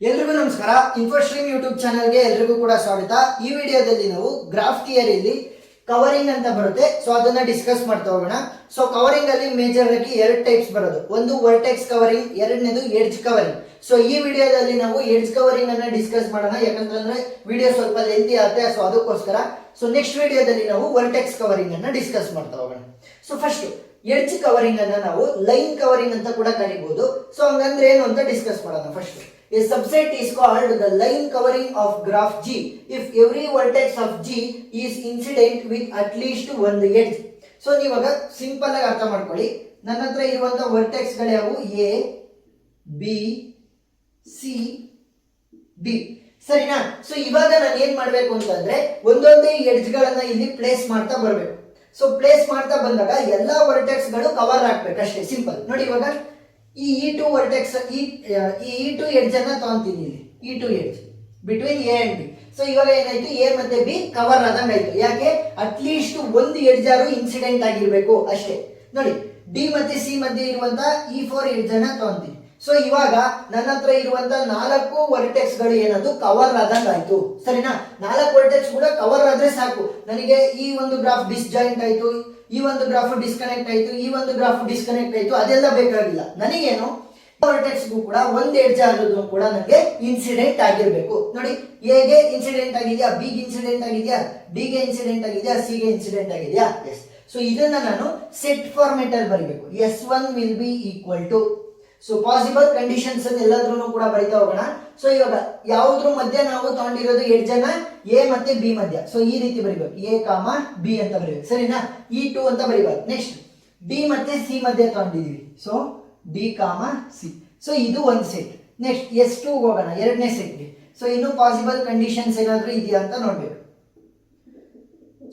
ಎಲ್ರಿಗೂ ನಮಸ್ಕಾರ. ಇನ್ಫೋಸ್ಟ್ರೀಮ್ ಯೂಟ್ಯೂಬ್ ಚಾನಲ್ಗೆ ಎಲ್ರಿಗೂ ಕೂಡ ಸ್ವಾಗತ. ಈ ವಿಡಿಯೋದಲ್ಲಿ ನಾವು ಗ್ರಾಫ್ ಥಿಯರಿಲಿ ಕವರಿಂಗ್ ಅಂತ ಬರುತ್ತೆ, ಸೊ ಅದನ್ನ ಡಿಸ್ಕಸ್ ಮಾಡ್ತಾ ಹೋಗೋಣ. ಸೊ ಕವರಿಂಗ್ ಅಲ್ಲಿ ಮೇಜರ್ ಆಗಿ ಎರಡು ಟೈಪ್ಸ್ ಬರೋದು, ಒಂದು ವರ್ಟೆಕ್ಸ್ ಕವರಿಂಗ್, ಎರಡನೇದು ಎಡ್ಜ್ ಕವರಿಂಗ್. ಸೊ ಈ ವಿಡಿಯೋದಲ್ಲಿ ನಾವು ಎಡ್ಜ್ ಕವರಿಂಗ್ ಅನ್ನ ಡಿಸ್ಕಸ್ ಮಾಡೋಣ, ಯಾಕಂತಂದ್ರೆ ವಿಡಿಯೋ ಸ್ವಲ್ಪ ಲೆಂತಿ ಆಗುತ್ತೆ, ಸೊ ಅದಕ್ಕೋಸ್ಕರ. ಸೊ ನೆಕ್ಸ್ಟ್ ವಿಡಿಯೋದಲ್ಲಿ ನಾವು ವರ್ಟೆಕ್ಸ್ ಕವರಿಂಗ್ ಅನ್ನ ಡಿಸ್ಕಸ್ ಮಾಡ್ತಾ ಹೋಗೋಣ. ಸೊ ಫಸ್ಟ್ ಎಡ್ಜ್ ಕವರಿಂಗ್ ಅನ್ನ ನಾವು ಲೈನ್ ಕವರಿಂಗ್ ಅಂತ ಕೂಡ ಕರಿಬಹುದು. ಸೊ ಹಂಗಂದ್ರೆ ಏನು ಅಂತ ಡಿಸ್ಕಸ್ ಮಾಡೋಣ. First a subset is called the line covering of graph G if every vertex of G is incident with at least one edge. So ನೀವಾಗ ಸಿಂಪಲ್ ಆಗಿ ಅರ್ಥ ಮಾಡ್ಕೊಳ್ಳಿ. ನನ್ನ ಹತ್ರ ಇರುವಂತ ವರ್ಟೆಕ್ಸ್ ಗಳು ಯಾವುವು? A, B, C, D. ಸರಿನಾ? ಸೊ ಇವಾಗ ನಾನು ಏನ್ ಮಾಡ್ಬೇಕು ಅಂತಂದ್ರೆ ಒಂದೊಂದೇ ಎಡ್ಜ್ ಗಳನ್ನ ಇಲ್ಲಿ ಪ್ಲೇಸ್ ಮಾಡ್ತಾ ಬರ್ಬೇಕು. ಸೊ ಪ್ಲೇಸ್ ಮಾಡ್ತಾ ಬಂದಾಗ ಎಲ್ಲಾ ವರ್ಟೆಕ್ಸ್ ಗಳು ಕವರ್ ಆಗ್ಬೇಕು ಅಷ್ಟೇ, ಸಿಂಪಲ್. ನೋಡಿ ಇವಾಗ ಈ E2 ವರ್ಟೆಕ್ಸ್, E2 ಎಡ್ಜ್ ಅನ್ನ ತಗೊಂತೀನಿ ಇಲ್ಲಿ, E2 edge between A and B. So ಇವಾಗ ಏನಾಯ್ತು, ಎ ಮತ್ತೆ ಬಿ ಕವರ್ ಆದಂಗ ಆಯ್ತು. ಯಾಕೆ? ಅಟ್ಲೀಸ್ಟ್ ಒಂದು ಎಡ್ಜ್ ಆರು ಇನ್ಸಿಡೆಂಟ್ ಆಗಿರ್ಬೇಕು ಅಷ್ಟೇ. ನೋಡಿ ಡಿ ಮತ್ತೆ ಸಿ ಮಧ್ಯೆ ಇರುವಂತ E4 ಎಡ್ಜ್ ಅನ್ನ ತಗೊಂತೀನಿ. ಸೊ ಇವಾಗ ನನ್ನ ಹತ್ರ ಇರುವಂತ 4 ವರ್ಟೆಕ್ಸ್ ಗಳು ಏನದು ಕವರ್ ಆದಂಗ ಆಯ್ತು. ಸರಿನಾ? 4 ವರ್ಟೆಕ್ಸ್ ಕೂಡ ಕವರ್ ಆದ್ರೆ ಸಾಕು ನನಗೆ. ಈ ಒಂದು ಗ್ರಾಫ್ ಡಿಸ್ಜಾಯಿಂಟ್ ಆಯ್ತು, ಈ ಒಂದು ಗ್ರಾಫ್ ಡಿಸ್ಕನೆಕ್ಟ್ ಆಯ್ತು, ಈ ಒಂದು ಗ್ರಾಫ್ ಡಿಸ್ಕನೆಕ್ಟ್ ಆಯ್ತು, ಅದೆಲ್ಲ ಬೇಕಾಗಿಲ್ಲ ನನಗೇನು. ವರ್ಟೆಕ್ಸ್ಗೂ ಕೂಡ ಒಂದ್ ಎಡ್ಜ್ ಆದ್ರೂ ಕೂಡ ನನಗೆ ಇನ್ಸಿಡೆಂಟ್ ಆಗಿರ್ಬೇಕು. ನೋಡಿ ಎಗೆ ಇನ್ಸಿಡೆಂಟ್ ಆಗಿದೆಯಾ, ಬಿ ಗೆ ಇನ್ಸಿಡೆಂಟ್ ಆಗಿದೆಯಾ, ಡಿ ಗೆ ಇನ್ಸಿಡೆಂಟ್ ಆಗಿದೆಯಾ, ಸಿ ಗೆ ಇನ್ಸಿಡೆಂಟ್ ಆಗಿದೆಯಾ? ಎಸ್. ಸೊ ಇದನ್ನ ನಾನು ಸೆಟ್ ಫಾರ್ಮೆಟ್ ಅಲ್ಲಿ ಬರೀಬೇಕು. S1 will be equal to, so possible conditions ಎಲ್ಲಾದ್ರೂ ಕೂಡ ಬರಿತಾ ಹೋಗೋಣ. ಸೊ ಇವಾಗ ಯಾವುದ್ರ ಮಧ್ಯೆ ನಾವು ತಗೊಂಡಿರೋದು ಎಡ್ಜ್ ಅನ್ನ ಎ ಮತ್ತೆ ಬಿ ಮಧ್ಯ. ಸೊ ಈ ರೀತಿ ಬರಿಬೇಕು, ಎ ಕಾಮ ಬಿ ಅಂತ ಬರಿಬೇಕು. ಸರಿನಾ? E2 ಅಂತ ಬರಿಬಾರ್ದು. ನೆಕ್ಸ್ಟ್ ಡಿ ಮತ್ತೆ ಸಿ ಮಧ್ಯೆ ತಗೊಂಡಿದೀವಿ, so D comma C. So ಇದು ಒಂದು ಸೆಟ್. ನೆಕ್ಸ್ಟ್ S2 ಹೋಗೋಣ, ಎರಡನೇ ಸೆಟ್ಗೆ. ಸೊ ಇನ್ನು ಪಾಸಿಬಲ್ ಕಂಡೀಷನ್ಸ್ ಏನಾದ್ರೂ ಇದೆಯಾ ಅಂತ ನೋಡ್ಬೇಕು.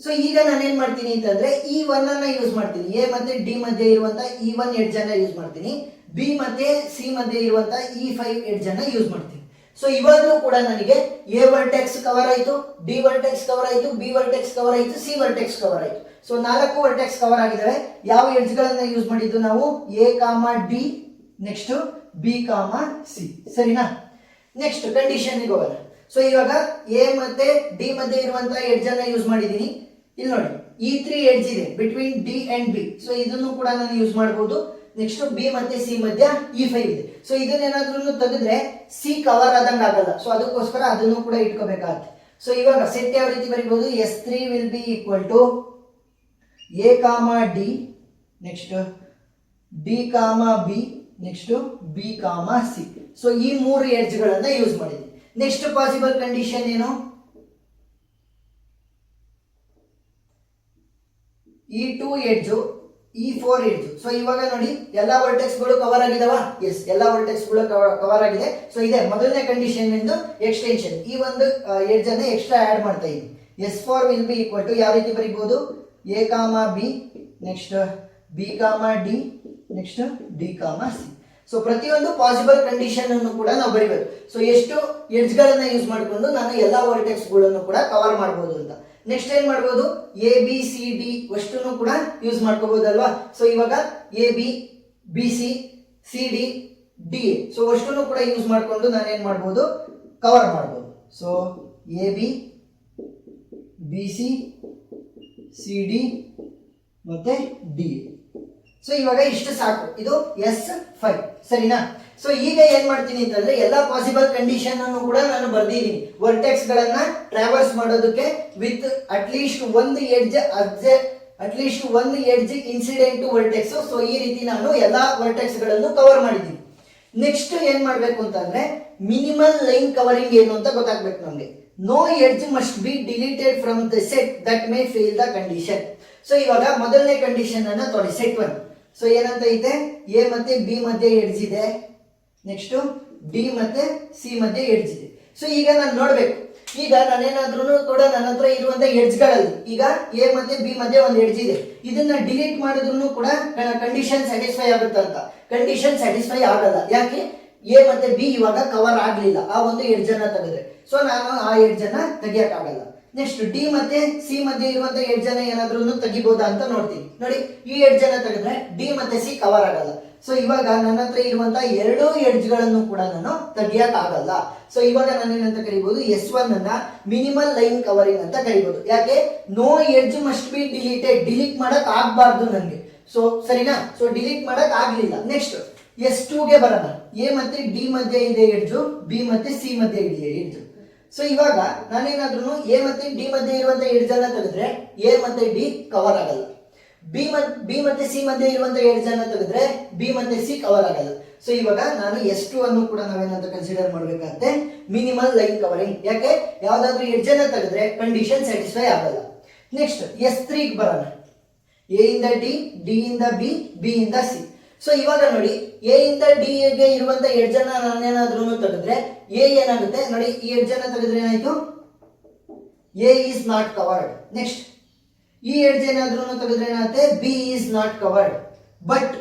ಸೊ ಈಗ ನಾನೇನ್ ಮಾಡ್ತೀನಿ ಅಂತಂದ್ರೆ E1 ಅನ್ನ ಯೂಸ್ ಮಾಡ್ತೀನಿ. ಎ ಮತ್ತೆ ಡಿ ಮಧ್ಯೆ ಇರುವಂತ E1 ಎಡ್ಜ್ ಅನ್ನ ಯೂಸ್ ಮಾಡ್ತೀನಿ. ಬಿ ಮತ್ತೆ ಸಿ ಮಧ್ಯೆ ಇರುವಂತ E5 ಎಡ್ಜ್ ಅನ್ನ ಯೂಸ್ ಮಾಡ್ತೀನಿ. ಸೊ ಇವಾಗಲೂ ಕೂಡ ನನಗೆ ಎ ವರ್ಟೆಕ್ಸ್ ಕವರ್ ಆಯ್ತು, ಡಿ ವರ್ಟೆಕ್ಸ್ ಕವರ್ ಆಯ್ತು, ಬಿ ವರ್ಟೆಕ್ಸ್ ಕವರ್ ಆಯ್ತು, ಸಿ ವರ್ಟೆಕ್ಸ್ ಕವರ್ ಆಯ್ತು. ಸೊ 4 ವರ್ಟೆಕ್ಸ್ ಕವರ್ ಆಗಿದಾವೆ. ಯಾವ ಎಡ್ಜ್ ಗಳನ್ನ ಯೂಸ್ ಮಾಡಿದ್ದು ನಾವು? A comma D, next B comma C. ಸರಿನಾ? ನೆಕ್ಸ್ಟ್ ಕಂಡೀಷನ್ ಹೋಗೋಣ. ಸೊ ಇವಾಗ ಎ ಮತ್ತೆ ಡಿ ಮಧ್ಯೆ ಇರುವಂತಹ ಎಡ್ಜ್ ಅನ್ನ ಯೂಸ್ ಮಾಡಿದೀನಿ. ಇಲ್ಲಿ ನೋಡಿ E3 ಎಡ್ಜ್ ಇದೆ between D and B. So ಇದನ್ನು ಕೂಡ ನಾನು ಯೂಸ್ ಮಾಡಬಹುದು. ನೆಕ್ಸ್ಟ್ ಬಿ ಮತ್ತೆ ಸಿ ಮಧ್ಯ E5 ಇದೆ. ಸೊ ಇದನ್ನೇನಾದ್ರೂ ತೆಗೆದ್ರೆ ಸಿ ಕವರ್ ಆದಂಗ ಆಗಲ್ಲ. ಸೊ ಅದಕ್ಕೋಸ್ಕರ ಅದನ್ನು ಕೂಡ ಇಟ್ಕೋಬೇಕಾಗುತ್ತೆ. ಸೊ ಇವಾಗ ಸೆಟ್ ಯಾವ ರೀತಿ ಬರೀಬಹುದು? S3 will be equal to A comma D, next D comma B, next B comma C. So ಈ 3 ಎಡ್ಜ್ ಗಳನ್ನ ಯೂಸ್ ಮಾಡಿದ್ವಿ. ನೆಕ್ಸ್ಟ್ ಪಾಸಿಬಲ್ ಕಂಡೀಷನ್ ಏನು? E2 edge, E4 edge. So ಇವಾಗ ನೋಡಿ ಎಲ್ಲಾ ವರ್ಟೆಕ್ಸ್ ಗಳು ಕವರ್ ಆಗಿದಾವ? ಎಸ್, ಎಲ್ಲಾ ವರ್ಟೆಕ್ಸ್ ಗಳು ಕವರ್ ಆಗಿದೆ. ಸೊ ಇದೆ ಮೊದಲನೇ ಕಂಡೀಷನ್ ಎಂದು ಎಕ್ಸ್ಟೆನ್ಷನ್. ಈ ಒಂದು ಎಡ್ಜ್ ಅನ್ನ ಎಕ್ಸ್ಟ್ರಾ ಆಡ್ ಮಾಡ್ತಾ ಇದ್ದೀನಿ. S4 will be equal to ಯಾವ ರೀತಿ ಬರೀಬಹುದು? ಎ ಕಾಮ ಬಿ, ನೆಕ್ಸ್ಟ್ ಬಿ ಕಾಮ D, next D comma C. So ಪ್ರತಿಯೊಂದು ಪಾಸಿಬಲ್ ಕಂಡೀಷನ್ ಅನ್ನು ಕೂಡ ನಾವು ಬರೀಬೇಕು. ಸೊ ಎಷ್ಟು ಎಡ್ಜ್ ಗಳನ್ನ ಯೂಸ್ ಮಾಡಿಕೊಂಡು ನಾನು ಎಲ್ಲಾ ವರ್ಟೆಕ್ಸ್ ಗಳನ್ನು ಕೂಡ ಕವರ್ ಮಾಡಬಹುದು ಅಂತ. ನೆಕ್ಸ್ಟ್ ಏನ್ ಮಾಡಬಹುದು? ಎ ಬಿ ಸಿ ಡಿ ಅಷ್ಟನ್ನು ಕೂಡ ಯೂಸ್ ಮಾಡ್ಕೋಬಹುದಲ್ವಾ? ಸೊ ಇವಾಗ A B, B C, C D, D A, so ಅಷ್ಟನ್ನು ಕೂಡ ಯೂಸ್ ಮಾಡಿಕೊಂಡು ನಾನು ಏನ್ ಮಾಡಬಹುದು? ಕವರ್ ಮಾಡಬಹುದು. So A B, B C, C D ಮತ್ತೆ ಡಿ ಎ. ಸೊ ಇವಾಗ ಇಷ್ಟು ಸಾಕು, ಇದು S5. ಸರಿನಾ? ಸೊ ಈಗ ಏನ್ ಮಾಡ್ತೀನಿ ಅಂತಂದ್ರೆ ಎಲ್ಲಾ ಪಾಸಿಬಲ್ ಕಂಡೀಷನ್ ಅನ್ನು ಕೂಡ ನಾನು ಬರ್ದಿದ್ದೀನಿ. ವರ್ಟೆಕ್ಸ್ ಗಳನ್ನ ಟ್ರಾವರ್ಸ್ ಮಾಡೋದಕ್ಕೆ ವಿತ್ ಅಟ್ಲೀಸ್ಟ್ ಒಂದು ಎಡ್ಜ್ ಇನ್ಸಿಡೆಂಟ್ ವರ್ಟೆಕ್ಸ್. ಸೊ ಈ ರೀತಿ ನಾನು ಎಲ್ಲಾ ವರ್ಟೆಕ್ಸ್ ಗಳನ್ನು ಕವರ್ ಮಾಡಿದ್ದೀನಿ. ನೆಕ್ಸ್ಟ್ ಏನ್ ಮಾಡ್ಬೇಕು ಅಂತಂದ್ರೆ ಮಿನಿಮಲ್ ಲೈನ್ ಕವರಿಂಗ್ ಏನು ಅಂತ ಗೊತ್ತಾಗ್ಬೇಕು ನಮ್ಗೆ. No edge must be deleted from the set that may fail the condition. So ಇವಾಗ ಮೊದಲನೇ ಕಂಡೀಷನ್ ಅನ್ನ ತೊಡಿ, ಸೆಟ್ 1. ಸೊ ಏನಂತ ಇದೆ? ಎ ಮತ್ತೆ ಬಿ ಮಧ್ಯೆ ಎಡ್ಜ್ ಇದೆ, ನೆಕ್ಸ್ಟ್ ಡಿ ಮತ್ತೆ ಸಿ ಮಧ್ಯೆ ಎಡ್ಜ್ ಇದೆ. ಸೊ ಈಗ ನಾನು ನೋಡ್ಬೇಕು, ಈಗ ನಾನೇನಾದ್ರೂ ಕೂಡ ನನ್ನ ಹತ್ರ ಇರುವಂತ ಎಡ್ಜ್ ಗಳಲ್ಲಿ ಈಗ ಎ ಮತ್ತೆ ಬಿ ಮಧ್ಯೆ ಒಂದು ಎಡ್ಜ್ ಇದೆ, ಇದನ್ನ ಡಿಲೀಟ್ ಮಾಡಿದ್ರು ಕೂಡ ಕಂಡೀಷನ್ ಸ್ಯಾಟಿಸ್ಫೈ ಆಗುತ್ತಂತ. ಕಂಡೀಷನ್ ಸ್ಯಾಟಿಸ್ಫೈ ಆಗಲ್ಲ. ಯಾಕೆ? ಎ ಮತ್ತೆ ಬಿ ಇವಾಗ ಕವರ್ ಆಗ್ಲಿಲ್ಲ ಆ ಒಂದು ಎಡ್ಜ್ ಅನ್ನ ತೆಗೆದ್ರೆ. ಸೊ ನಾನು ಆ ಎಡ್ಜ್ ಅನ್ನ ತೆಗಿಯಕ್ಕಾಗಲ್ಲ. ನೆಕ್ಸ್ಟ್ ಡಿ ಮತ್ತೆ ಸಿ ಮಧ್ಯೆ ಇರುವಂತ ಎಡ್ಜ್ ಅನ್ನ ಏನಾದ್ರೂ ತೆಗಿಬಹುದಾ ಅಂತ ನೋಡ್ತೀನಿ. ನೋಡಿ ಈ ಎಡ್ಜ್ ಅನ್ನ ತೆಗೆದ್ರೆ ಡಿ ಮತ್ತೆ ಸಿ ಕವರ್ ಆಗಲ್ಲ. ಸೊ ಇವಾಗ ನನ್ನ ಹತ್ರ ಇರುವಂತ ಎರಡು ಎಡ್ಜ್ ಗಳನ್ನು ಕೂಡ ನಾನು ತೆಗಿಯಕ್ ಆಗಲ್ಲ. ಸೊ ಇವಾಗ ನಾನು ಏನಂತ ಕರಿಬಹುದು, S1 ಅನ್ನ ಮಿನಿಮಲ್ ಲೈನ್ ಕವರಿಂಗ್ ಅಂತ ಕರಿಬಹುದು. ಯಾಕೆ, no edge must be deleted, delete ಮಾಡಕ್ ಆಗ್ಬಾರ್ದು ನನಗೆ. ಸೊ ಸರಿನಾ, ಸೊ ಡಿಲೀಟ್ ಮಾಡಕ್ ಆಗ್ಲಿಲ್ಲ. ನೆಕ್ಸ್ಟ್ S2 ಗೆ ಬರೋಣ. ಎ ಮತ್ತೆ ಡಿ ಮಧ್ಯೆ ಇದೆ ಎಡ್ಜು, ಬಿ ಮತ್ತೆ ಸಿ ಮಧ್ಯೆ ಇದೆ ಎಡ್ಜು. ಸೊ ಇವಾಗ ನಾನೇನಾದ್ರೂ ಎ ಮತ್ತೆ ಡಿ ಮಧ್ಯೆ ಇರುವಂತ ಎಡ್ಜ್ ಅನ್ನ ತೆಗೆದ್ರೆ ಎ ಮತ್ತೆ ಡಿ ಕವರ್ ಆಗಲ್ಲ. ಬಿ ಮತ್ತೆ ಸಿ ಮಧ್ಯೆ ಇರುವಂತ ಎಡ್ಜ್ ಅನ್ನ ತೆಗೆದ್ರೆ ಬಿ ಮತ್ತೆ ಸಿ ಕವರ್ ಆಗಲ್ಲ. ಸೊ ಇವಾಗ ನಾನು S2 ಅನ್ನು ಕೂಡ ನಾವೇನಂತ ಕನ್ಸಿಡರ್ ಮಾಡ್ಬೇಕಾಗುತ್ತೆ, ಮಿನಿಮಲ್ ಲೈನ್ ಕವರಿಂಗ್. ಯಾಕೆ, ಯಾವ್ದಾದ್ರು ಎಡ್ಜ್ ಅನ್ನ ತೆಗೆದ್ರೆ ಕಂಡೀಷನ್ ಸ್ಯಾಟಿಸ್ಫೈ ಆಗಲ್ಲ. ನೆಕ್ಸ್ಟ್ S3 ಗೆ ಬರೋಣ. ಎ ಇಂದ ಡಿ, ಡಿ ಇಂದ ಬಿ, ಬಿ ಇಂದ ಸಿ. ಸೊ ಇವಾಗ ನೋಡಿ, ಎ ಇಂದ ಡಿ ಗೆ ಇರುವಂತ ಎಡ್ಜ್ ಅನ್ನ ನಾನೇನಾದ್ರೂ ತೆಗೆದ್ರೆ ಎ ಏನಾಗುತ್ತೆ ನೋಡಿ, ಈ ಎಡ್ಜ್ ಅನ್ನ ತೆಗೆದ್ರೆ ಏನಾಯ್ತು, A is not covered. Next ಈ ಎಡ್ಜ್ ಏನಾದ್ರೂ ತೆಗೆದ್ರೆ ಏನಾಗುತ್ತೆ, B is not covered. But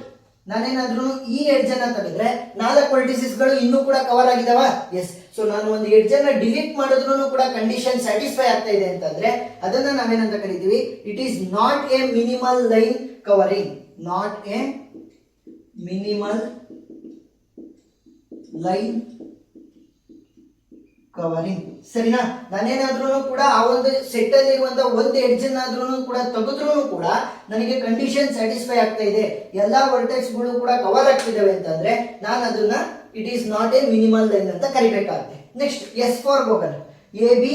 ನಾನೇನಾದ್ರೂ ಈ ಎಡ್ಜ್ ಅನ್ನ ತೆಗೆದ್ರೆ 4 ವರ್ಟಿಸಸ್ ಗಳು ಇನ್ನೂ ಕೂಡ ಕವರ್ ಆಗಿದಾವ. ಎಸ್. ಸೊ ನಾನು ಒಂದು ಎಡ್ಜ್ ಅನ್ನ ಡಿಲೀಟ್ ಮಾಡಿದ್ರು ಕೂಡ ಕಂಡೀಷನ್ ಸ್ಯಾಟಿಸ್ಫೈ ಆಗ್ತಾ ಇದೆ ಅಂತಂದ್ರೆ ಅದನ್ನ ನಾವೇನಂತ ಕರಿತೀವಿ, it is not a minimal line covering. Not a minimal line covering. ಸರಿನಾ, ನಾನೇನಾದ್ರೂ ಕೂಡ ಆ ಒಂದು ಸೆಟ್ ಅಲ್ಲಿ ಇರುವಂತ ಒಂದು ಎಡ್ಜ್ ಅನ್ನಾದ್ರೂ ಕೂಡ ತೆಗೆದ್ರೂ ಕೂಡ ನನಗೆ ಕಂಡೀಷನ್ ಸ್ಯಾಟಿಸ್ಫೈ ಆಗ್ತಾ ಇದೆ, ಎಲ್ಲಾ ವರ್ಟೆಕ್ಸ್ ಗಳು ಕೂಡ ಕವರ್ ಆಗ್ತಿದಾವೆ ಅಂತಂದ್ರೆ ನಾನು ಅದನ್ನ it is not a minimal line ಅಂತ ಕರಿಬೇಕಾಗುತ್ತೆ. ನೆಕ್ಸ್ಟ್ S4 ಹೋಗೋಣ. A B,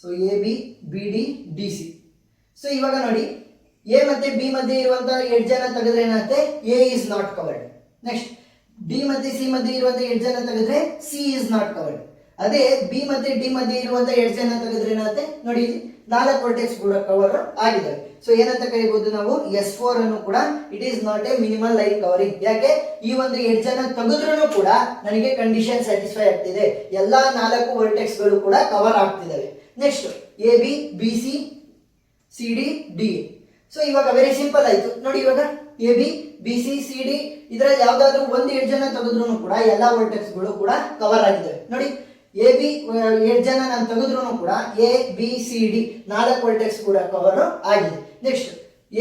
so A B, B D, D C. So ಇವಾಗ ನೋಡಿ, ಎ ಮತ್ತೆ ಬಿ ಮಧ್ಯೆ ಇರುವಂತ ಎಡ್ಜ್ ಅನ್ನ ತೆಗೆದ್ರೆ ಏನಾಗುತ್ತೆ, A is not covered. Next D ಮತ್ತೆ ಸಿ ಮಧ್ಯೆ ಇರುವಂತ ಎಡ್ಜ್ ಅನ್ನ ತೆಗೆದ್ರೆ ಸಿ ಈಸ್ ನಾಟ್ ಕವರ್ಡ್. ಅದೇ ಬಿ ಮತ್ತೆ ಡಿ ಮಧ್ಯೆ ಇರುವಂತ ಎಡ್ಜ್ ಅನ್ನ ತೆಗೆದ್ರೆ ಏನಾಗುತ್ತೆ ನೋಡಿ, 4 ವರ್ಟೆಕ್ಸ್ ಕೂಡ ಕವರ್ ಆಗಿದ್ದಾವೆ. ಸೊ ಏನಂತ ಕರಿಬಹುದು ನಾವು, S4 ಅನ್ನು ಕೂಡ it is not a minimal line covering. ಯಾಕೆ, ಈ ಒಂದು ಎಡ್ಜ್ ಅನ್ನ ತೆಗೆದ್ರೂ ಕೂಡ ನನಗೆ ಕಂಡೀಷನ್ ಸ್ಯಾಟಿಸ್ಫೈ ಆಗ್ತಿದೆ, ಎಲ್ಲಾ 4 ವರ್ಟೆಕ್ಸ್ ಗಳು ಕೂಡ ಕವರ್ ಆಗ್ತಿದ್ದಾವೆ. Next A B, B C, C D, D. So ಇವಾಗ ವೆರಿ ಸಿಂಪಲ್ ಆಯ್ತು ನೋಡಿ. ಇವಾಗ A B, B C, C D ಇದರಲ್ಲಿ ಯಾವ್ದಾದ್ರು ಒಂದು ಎಡ್ಜ್ ಅನ್ನ ತೆಗೆದ್ರೂ ಕೂಡ ಎಲ್ಲಾ ವರ್ಟೆಕ್ಸ್ ಗಳು ಕೂಡ ಕವರ್ ಆಗಿದ್ದಾವೆ ನೋಡಿ. ಎ ಬಿ ಎಡ್ಜ್ ಅನ್ನ ನಾನು ತೆಗೆದ್ರೂ ಕೂಡ A B C D 4 vertex ಕೂಡ ಕವರ್ ಆಗಿದೆ. ನೆಕ್ಸ್ಟ್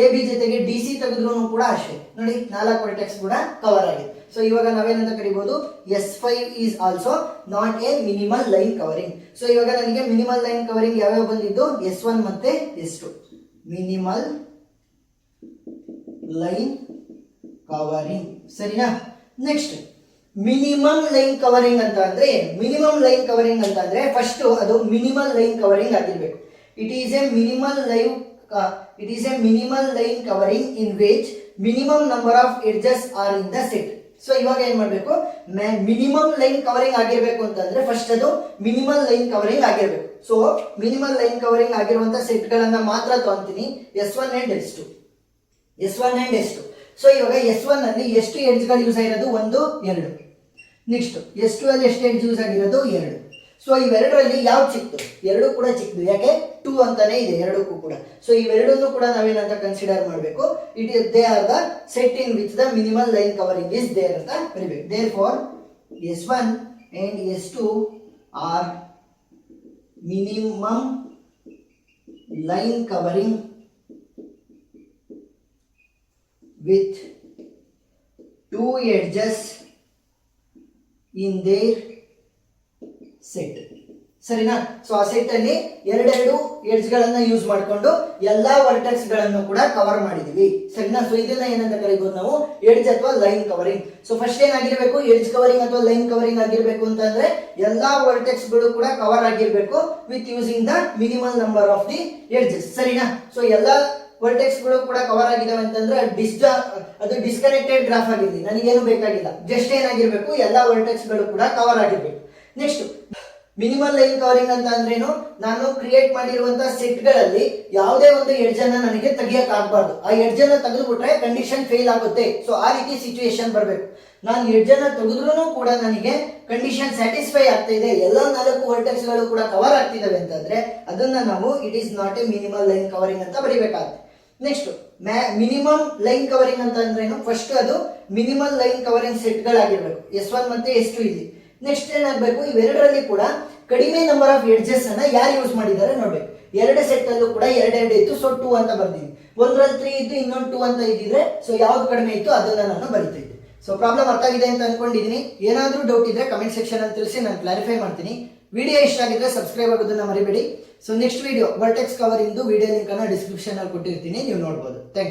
ಎ ಬಿ ಜೊತೆಗೆ ಡಿ ಸಿ ತೆಗೆದ್ರೂ ಕೂಡ ಅಷ್ಟೇ ನೋಡಿ, 4 ವರ್ಟೆಕ್ಸ್ ಕೂಡ ಕವರ್ ಆಗಿದೆ. ಸೊ ಇವಾಗ ನಾವೇನಂತ ಕರಿಬಹುದು, S5 is also not a minimal line covering. So ಇವಾಗ ನನಗೆ ಮಿನಿಮಲ್ ಲೈನ್ ಕವರಿಂಗ್ ಯಾವ್ಯಾವ ಬಂದಿದ್ದು, S1 ಮತ್ತೆ S2 ಮಿನಿಮಲ್ ಲೈನ್ ಕವರಿಂಗ್. ಸರಿನಾ. ನೆಕ್ಸ್ಟ್ ಮಿನಿಮಮ್ ಲೈನ್ ಕವರಿಂಗ್ ಅಂತ ಅಂದ್ರೆ ಏನು, ಮಿನಿಮಮ್ ಲೈನ್ ಕವರಿಂಗ್ ಅಂತ ಅಂದ್ರೆ ಫಸ್ಟ್ ಅದು ಮಿನಿಮಲ್ ಲೈನ್ ಕವರಿಂಗ್ ಆಗಿರ್ಬೇಕು. It is a minimal line covering in which minimum number of edges are in the set. So ಇವಾಗ ಏನ್ ಮಾಡ್ಬೇಕು, ಮಿನಿಮಮ್ ಲೈನ್ ಕವರಿಂಗ್ ಆಗಿರ್ಬೇಕು ಅಂತಂದ್ರೆ ಫಸ್ಟ್ ಅದು ಮಿನಿಮಲ್ ಲೈನ್ ಕವರಿಂಗ್ ಆಗಿರ್ಬೇಕು. ಸೊ ಮಿನಿಮಲ್ ಲೈನ್ ಕವರಿಂಗ್ ಆಗಿರುವಂತ set ಗಳನ್ನ ಮಾತ್ರ ತಗೊಂತೀನಿ, S1 and S2. S1 and S2. So ಇವಾಗ S1 ಅಲ್ಲಿ ಎಷ್ಟು ಎಡ್ಜ್ ಗಳು ಯೂಸ್ ಆಗಿರೋದು, 1 2. ನೆಕ್ಸ್ಟ್ S2 ಅಲ್ಲಿ ಎಷ್ಟು ಎಡ್ಜ್ ಯೂಸ್ ಆಗಿರೋದು, 2. ಸೊ ಇವೆರಡರಲ್ಲಿ ಯಾವ ಚಿಕ್ಕದು, 2 ಕೂಡ ಚಿಕ್ಕದು. ಯಾಕೆ, 2 ಅಂತಾನೆ ಇದೆ ಎರಡಕ್ಕೂ ಕೂಡ. ಸೊ ಇವೆರಡನ್ನು ಕೂಡ ನಾವೇನಂತ ಕನ್ಸಿಡರ್ ಮಾಡಬೇಕು, it is they are the set in which the minimal line covering is there ಅಂತ ಬರೀಬೇಕು. There for S1 and S2 are minimum line covering with 2 edges in their set. ಸರಿನಾ. ಸೊ ಆ set ಅಲ್ಲಿ 2 edge ಗಳನ್ನ use ಮಾಡಿಕೊಂಡು ಎಲ್ಲಾ vertex ಗಳನ್ನು ಕೂಡ ಕವರ್ ಮಾಡಿದೀವಿ. ಸರಿನಾ. ಸೊ ಇದನ್ನ ಏನಂತ ಕರೀಬಹುದು ನಾವು, ಎಡ್ಜ್ ಅಥವಾ ಲೈನ್ ಕವರಿಂಗ್. ಸೊ ಫಸ್ಟ್ ಏನಾಗಿರ್ಬೇಕು, ಎಡ್ಜ್ ಕವರಿಂಗ್ ಅಥವಾ ಲೈನ್ ಕವರಿಂಗ್ ಆಗಿರ್ಬೇಕು ಅಂತಂದ್ರೆ ಎಲ್ಲಾ ವರ್ಟೆಕ್ಸ್ ಗಳು ಕೂಡ ಕವರ್ ಆಗಿರ್ಬೇಕು with using the minimal number of the edges. ಸರಿನಾ. ಸೊ ಎಲ್ಲಾ ವರ್ಟೆಕ್ಸ್ ಗಳು ಕೂಡ ಕವರ್ ಆಗಿದಾವೆ ಅಂತಂದ್ರೆ ಅದು ಡಿಸ್ಕನೆಕ್ಟೆಡ್ ಗ್ರಾಫ್ ಆಗಿರ್ಲಿ, ನನಗೇನು ಬೇಕಾಗಿಲ್ಲ, ಜಸ್ಟ್ ಏನಾಗಿರ್ಬೇಕು, ಎಲ್ಲಾ ವರ್ಟೆಕ್ಸ್ ಗಳು ಕೂಡ ಕವರ್ ಆಗಿರ್ಬೇಕು. ನೆಕ್ಸ್ಟ್ ಮಿನಿಮಲ್ ಲೈನ್ ಕವರಿಂಗ್ ಅಂತ ಅಂದ್ರೇನು, ನಾನು ಕ್ರಿಯೇಟ್ ಮಾಡಿರುವಂತಹ ಸೆಟ್ ಗಳಲ್ಲಿ ಯಾವುದೇ ಒಂದು ಎಡ್ಜ್ ಅನ್ನ ನನಗೆ ತೆಗಿಯಕ್ ಆಗ್ಬಾರ್ದು. ಆ ಎಡ್ಜ್ ಅನ್ನ ತೆಗೆದುಬಿಟ್ರೆ ಕಂಡೀಷನ್ ಫೇಲ್ ಆಗುತ್ತೆ. ಸೊ ಆ ರೀತಿ ಸಿಚುವೇಶನ್ ಬರಬೇಕು. ನಾನು ಎಡ್ಜ್ ಅನ್ನ ತೆಗೆದ್ರೂ ಕೂಡ ನನಗೆ ಕಂಡೀಷನ್ ಸ್ಯಾಟಿಸ್ಫೈ ಆಗ್ತಾ ಇದೆ, ಎಲ್ಲ 4 ವರ್ಟೆಕ್ಸ್ ಗಳು ಕೂಡ ಕವರ್ ಆಗ್ತಿದಾವೆ ಅಂತಂದ್ರೆ ಅದನ್ನ ನಾವು it is not a minimal line covering ಅಂತ ಬರೀಬೇಕಾಗುತ್ತೆ. ನೆಕ್ಸ್ಟ್ ಮಿನಿಮಮ್ ಲೈನ್ ಕವರಿಂಗ್ ಅಂತ ಅಂದ್ರೇನು, ಫಸ್ಟ್ ಅದು ಮಿನಿಮಲ್ ಲೈನ್ ಕವರಿಂಗ್ ಸೆಟ್ ಗಳಾಗಿರ್ಬೇಕು. S1 ಮತ್ತೆ S2 ಇಲ್ಲಿ ನೆಕ್ಸ್ಟ್ ಏನಾಗಬೇಕು, ಇವೆರಡರಲ್ಲಿ ಕೂಡ ಕಡಿಮೆ ನಂಬರ್ ಆಫ್ ಎಡ್ಜಸ್ ಅನ್ನ ಯಾರು ಯೂಸ್ ಮಾಡಿದ್ದಾರೆ ನೋಡ್ಬೇಕು. ಎರಡು ಸೆಟ್ ಅಲ್ಲೂ ಕೂಡ ಎರಡೆರಡು ಇತ್ತು, ಸೊ 2 ಅಂತ ಬರ್ತೀನಿ. ಒಂದ್ರಲ್ಲಿ 3 ಇದ್ದು ಇನ್ನೊಂದು 2 ಅಂತ ಇದ್ದಿದ್ರೆ ಸೊ ಯಾವ್ದು ಕಡಿಮೆ ಇತ್ತು ಅದನ್ನ ನಾನು ಬರಿತಾ ಇದ್ದೆ. ಸೊ ಪ್ರಾಬ್ಲಮ್ ಅರ್ಥ ಆಗಿದೆ ಅಂತ ಅನ್ಕೊಂಡಿದೀನಿ. ಏನಾದ್ರೂ ಡೌಟ್ ಇದ್ರೆ ಕಮೆಂಟ್ ಸೆಕ್ಷನ್ ಅಲ್ಲಿ ತಿಳಿಸಿ, ನಾನು ಕ್ಲಾರಿಫೈ ಮಾಡ್ತೀನಿ. ವಿಡಿಯೋ ಇಷ್ಟ ಆಗಿದ್ರೆ ಸಬ್ಸ್ಕ್ರೈಬ್ ಆಗೋದನ್ನ ಮರಿಬೇಡಿ. So next video vertex cover ಇಂದು ವಿಡಿಯೋ ಲಿಂಕ್ ಅನ್ನ ಡಿಸ್ಕ್ರಿಪ್ಷನ್ ಅಲ್ಲಿ ಕೊಟ್ಟಿರ್ತೀನಿ, ನೀವು ನೋಡ್ಬೋದು. Thank you.